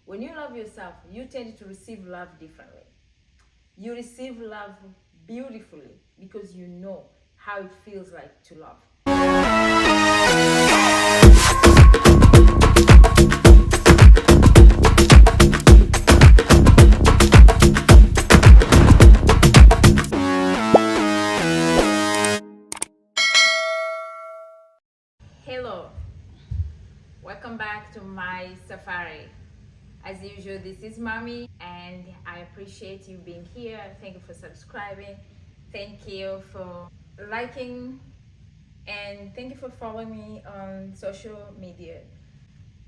When you love yourself, you tend to receive love differently. You receive love beautifully because you know how it feels like to love. Hello, welcome back to my safari. As usual, this is Mommy, and I appreciate you being here. Thank you for subscribing. Thank you for liking, and thank you for following me on social media.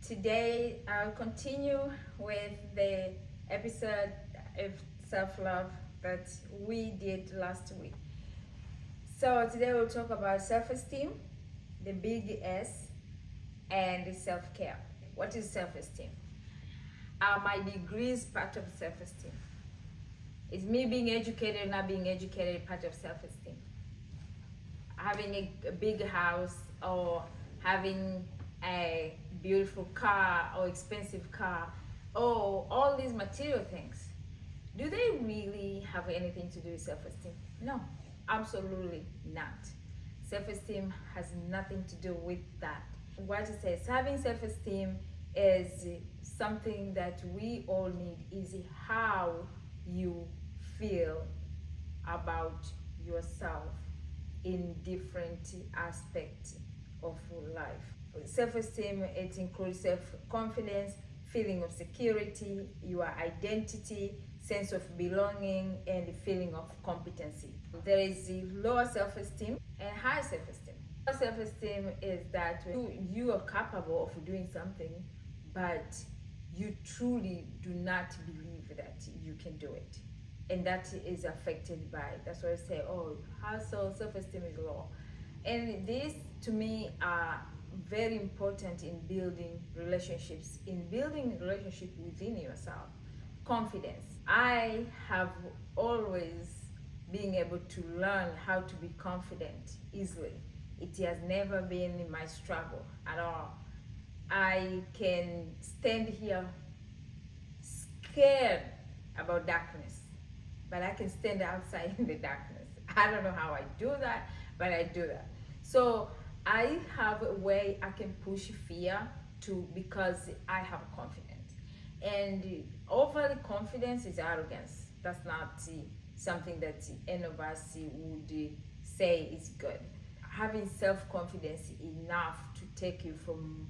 Today, I'll continue with the episode of self-love that we did last week. So today we'll talk about self-esteem, the big S, and self-care. What is self-esteem? My degree is part of self-esteem. Is me being educated or not being educated part of self-esteem? Having a big house or having a beautiful car or expensive car or all these material things, do they really have anything to do with self-esteem? No, absolutely not. Self-esteem has nothing to do with that. What it says, having self-esteem is something that we all need, is how you feel about yourself in different aspects of life. Self-esteem, it includes self-confidence, feeling of security, your identity, sense of belonging, and the feeling of competency. There is the lower self-esteem and high self-esteem. Low self-esteem is that you are capable of doing something, but you truly do not believe that you can do it. And that is affected by, that's why I say, oh, how so self-esteem is low. And this, to me, are very important in building relationships, within yourself. Confidence. I have always been able to learn how to be confident easily. It has never been my struggle at all. I can stand here scared about darkness, but I can stand outside in the darkness. I don't know how I do that, but I do that. So I have a way I can push fear to, because I have confidence. And overly confidence is arrogance. That's not something that any of us would say is good. Having self-confidence enough to take you from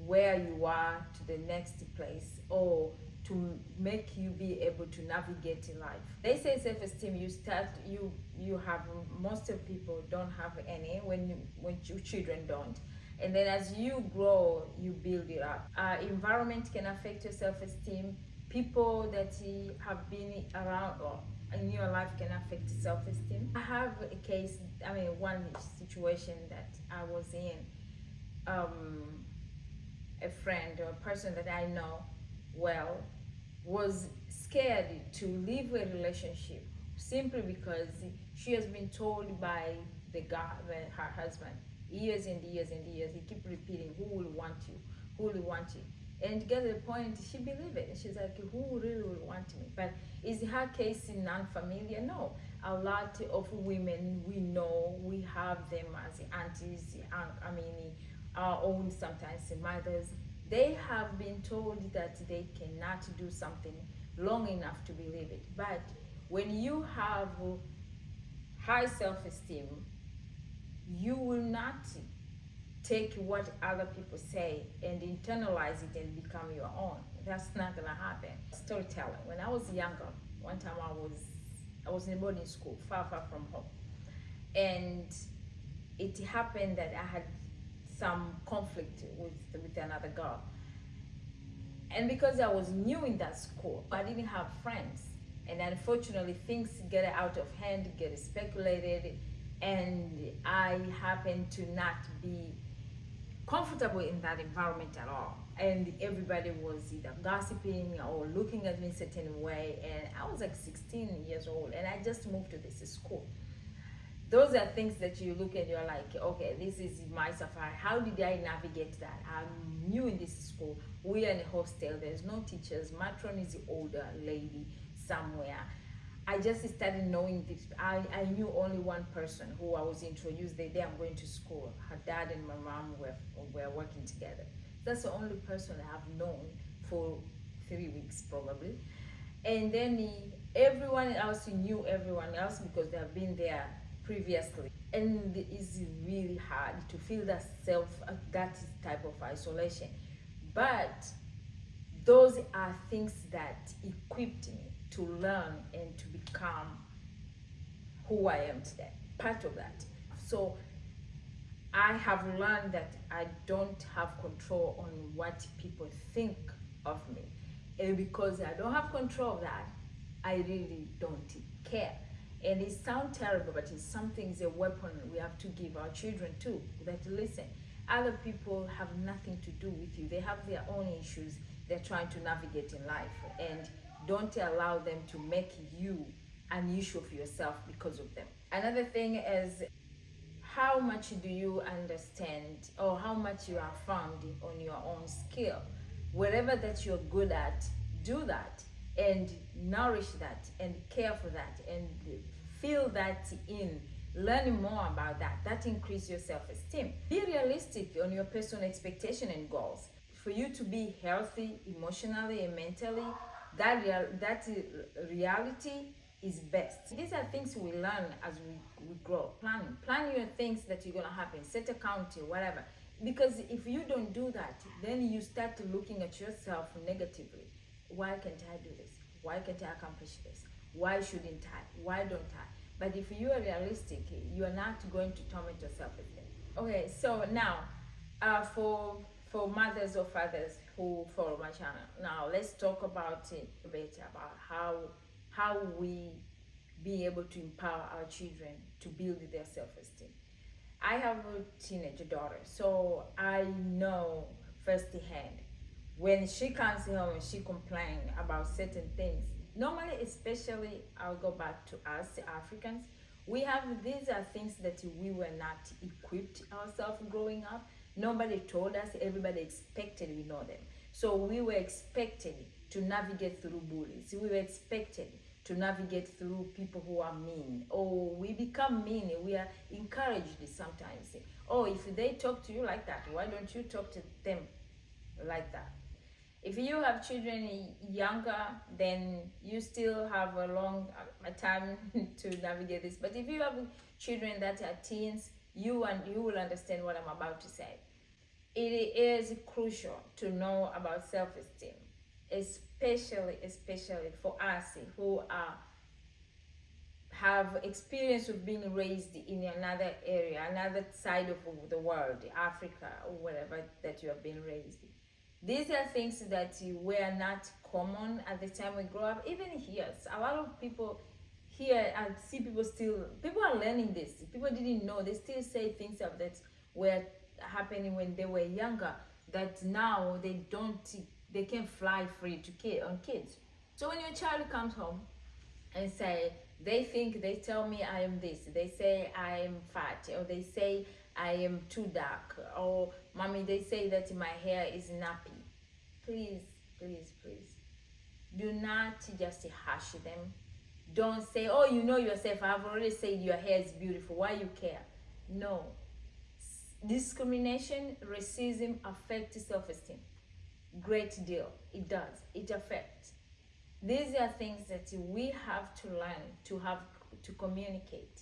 where you are to the next place, or to make you be able to navigate in life. They say self-esteem, you have, most of people don't have any when your children don't. And then as you grow, you build it up. Environment can affect your self-esteem. People that have been around or in your life can affect self-esteem. I have a case, one situation that I was in. A friend or a person that I know well was scared to leave a relationship simply because she has been told by her husband, years and years and years, he keep repeating, who will want you, who will want you. And to get to the point, she believed it. She's like, who really will want me? But is her case non-familiar? No. A lot of women we know, we have them as aunties, our own sometimes mothers. They have been told that they cannot do something long enough to believe it. But when you have high self-esteem, you will not take what other people say and internalize it and become your own. That's not gonna happen. Storytelling. When I was younger, one time I was in a boarding school, far from home, and it happened that I had some conflict with another girl. And because I was new in that school, I didn't have friends. And unfortunately, things get out of hand, get speculated, and I happened to not be comfortable in that environment at all. And everybody was either gossiping or looking at me in a certain way. And I was like 16 years old, and I just moved to this school. Those are things that you look at, you're like, okay, this is my safari. How did I navigate that? I'm new in this school. We are in a hostel. There's no teachers. Matron is the older lady somewhere. I just started knowing this. I knew only one person who I was introduced the day I'm going to school. Her dad and my mom were working together. That's the only person I have known for 3 weeks probably. And then everyone else knew everyone else because they have been there previously. And it's really hard to feel that that type of isolation. But those are things that equipped me to learn and to become who I am today. Part of that. So I have learned that I don't have control on what people think of me. And because I don't have control of that, I really don't care. And it sounds terrible, but it's something, it's a weapon we have to give our children too. That listen, other people have nothing to do with you. They have their own issues they're trying to navigate in life. And don't allow them to make you an issue of yourself because of them. Another thing is, how much do you understand, or how much you are found on your own skill? Whatever that you're good at, do that and nourish that and care for that and feel that in. Learn more about that. That increases your self-esteem. Be realistic on your personal expectation and goals. For you to be healthy emotionally and mentally, that reality is best. These are things we learn as we grow. Plan your things that you're gonna happen. Set a counter, whatever. Because if you don't do that, then you start looking at yourself negatively. Why can't I do this? Why can't I accomplish this? Why shouldn't I? Why don't I? But if you are realistic, you are not going to torment yourself with it. Okay, so now for mothers or fathers who follow my channel, now let's talk about it a bit about how we be able to empower our children to build their self-esteem. I have a teenage daughter, so I know firsthand when she comes home and she complains about certain things. Normally, especially, I'll go back to us Africans. These are things that we were not equipped ourselves growing up. Nobody told us, everybody expected we know them. So we were expected to navigate through bullies. We were expected to navigate through people who are mean. Or we become mean, we are encouraged sometimes. Oh, if they talk to you like that, why don't you talk to them like that? If you have children younger, then you still have a long time to navigate this. But if you have children that are teens, you will understand what I'm about to say. It is crucial to know about self-esteem, especially for us who have experience of being raised in another area, another side of the world, Africa or whatever that you have been raised. These are things that were not common at the time we grew up. Even here, a lot of people here, I see people are learning this. People didn't know. They still say things that were happening when they were younger, that now they can fly free on kids. So when your child comes home and they tell me I am this, they say I am fat, or they say I am too dark, or mommy, they say that my hair is nappy. Please, please, please, do not just hush them. Don't say, oh, you know yourself, I've already said your hair is beautiful, why you care? No. Discrimination, racism affects self-esteem. Great deal. It does. It affects. These are things that we have to learn, to communicate,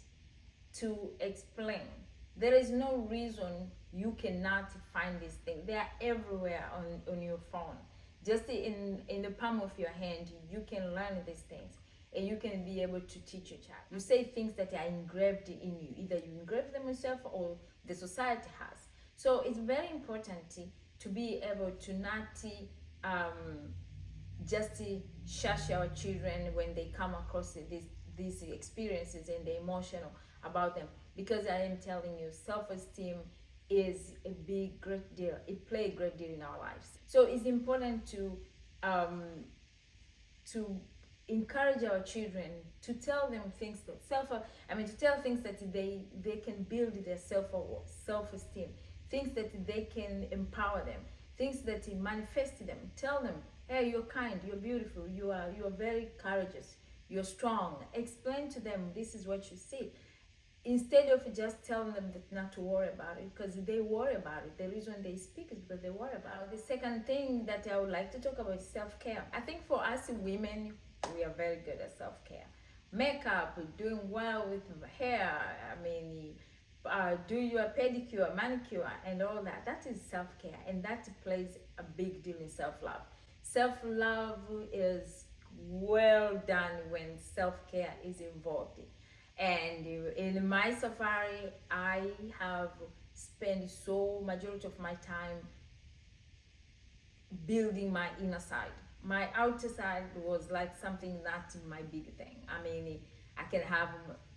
to explain. There is no reason you cannot find these things. They are everywhere on your phone. Just in the palm of your hand, you can learn these things. And you can be able to teach your child. You say things that are engraved in you. Either you engrave them yourself or the society has. So it's very important to be able to not just shush our children when they come across these experiences and the emotional about them. Because I am telling you, self-esteem is a great deal. It plays a great deal in our lives. So it's important to encourage our children to tell them things that to tell things that they can build their self-esteem, things that they can empower them, things that manifest them. Tell them, hey, you're kind, you're beautiful, you're very courageous, you're strong. Explain to them this is what you see, instead of just telling them that not to worry about it, because they worry about it. The reason they speak is because they worry about it. The second thing that I would like to talk about is self-care. I think for us women, we are very good at self-care. Makeup, doing well with hair, do your pedicure, manicure, and all that. That is self-care, and that plays a big deal in self-love. Self-love is well done when self-care is involved. And in my safari, I have spent so majority of my time building my inner side. My outer side was like something not my big thing. I can have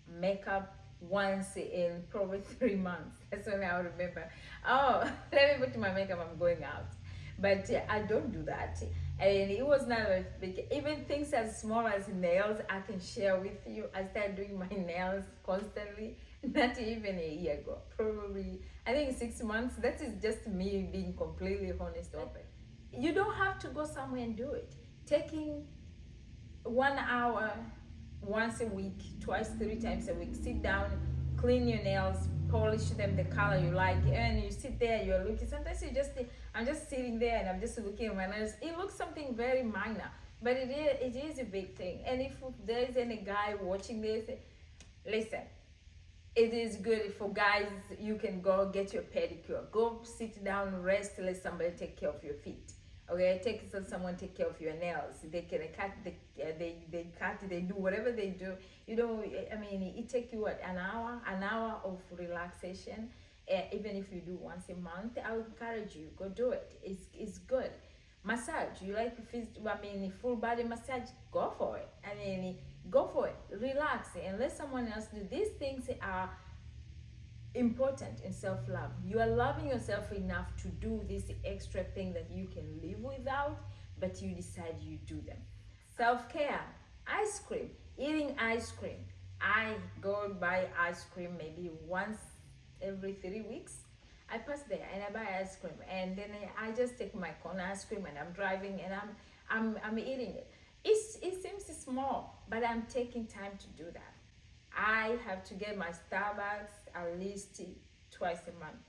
makeup once in probably 3 months. That's when I remember, oh, let me put my makeup, I'm going out. But I don't do that. And it was not a big, even things as small as nails, I can share with you. I started doing my nails constantly, not even a year ago, probably, I think 6 months. That is just me being completely honest open. You don't have to go somewhere and do it. Taking 1 hour once a week, twice, 3 times a week, sit down, clean your nails, polish them the color you like, and you sit there, you're looking. Sometimes I'm just sitting there and I'm just looking at my nails. It looks something very minor, but it is a big thing. And if there's any guy watching this, listen, it is good for guys. You can go get your pedicure, go sit down, rest, let somebody take care of your feet. Okay, someone take care of your nails. They can cut, they do whatever they do. It takes you an hour of relaxation. Even if you do once a month, I would encourage you, go do it. It's good. Massage, you like full body massage, go for it. Go for it. Relax and let someone else do. These things are important in self-love. You are loving yourself enough to do this extra thing that you can live without, but you decide you do them. Self-care, ice cream, eating ice cream. I go buy ice cream maybe once every 3 weeks. I pass there and I buy ice cream, and then I just take my cone ice cream and I'm driving and I'm eating it. It seems small, but I'm taking time to do that. I have to get my Starbucks at least twice a month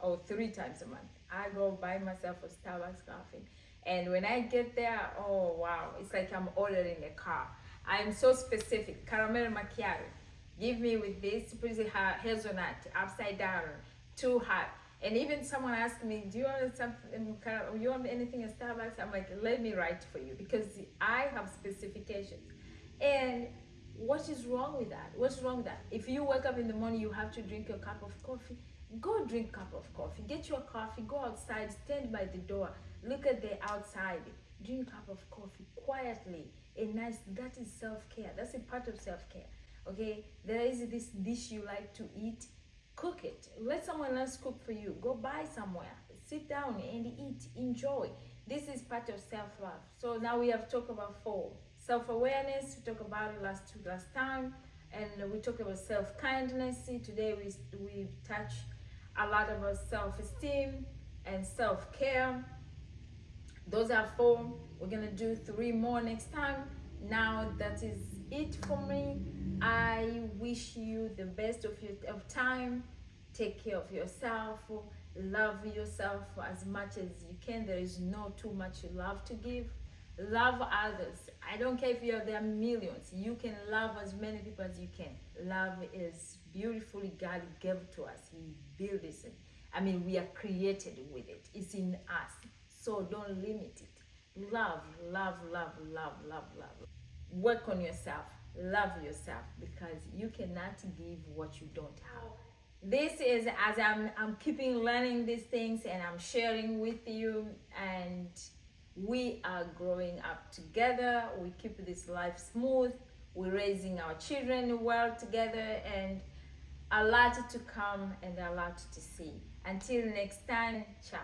or 3 times a month. I go buy myself a Starbucks coffee, and when I get there, oh wow, it's like I'm ordering a car. I'm so specific. Caramel macchiato, give me with this pretty hazelnut, upside down, too hot. And even someone asked me, do you want something? You want anything at Starbucks? I'm like, let me write for you, because I have specifications. And what is wrong with that? What's wrong with that? If you wake up in the morning, you have to drink your cup of coffee. Go drink a cup of coffee. Get your coffee. Go outside. Stand by the door. Look at the outside. Drink a cup of coffee quietly. That is self-care. That's a part of self-care. Okay? There is this dish you like to eat. Cook it. Let someone else cook for you. Go buy somewhere. Sit down and eat. Enjoy. This is part of self-love. So now we have talked about 4. Self-awareness, we talked about it last time, and we talked about self-kindness. Today we touch a lot about self-esteem and self-care. Those are 4. We're gonna do 3 more next time. Now that is it for me. I wish you the best of time. Take care of yourself. Love yourself as much as you can. There is no too much love to give. Love others. I don't care if there are millions. You can love as many people as you can. Love is beautifully God gave to us. He built this. We are created with it. It's in us. So don't limit it. Love, love, love, love, love, love. Work on yourself. Love yourself, because you cannot give what you don't have. This is as I'm keeping learning these things and I'm sharing with you, and we are growing up together. We keep this life smooth. We're raising our children well together, and a lot to come and a lot to see. Until next time, ciao.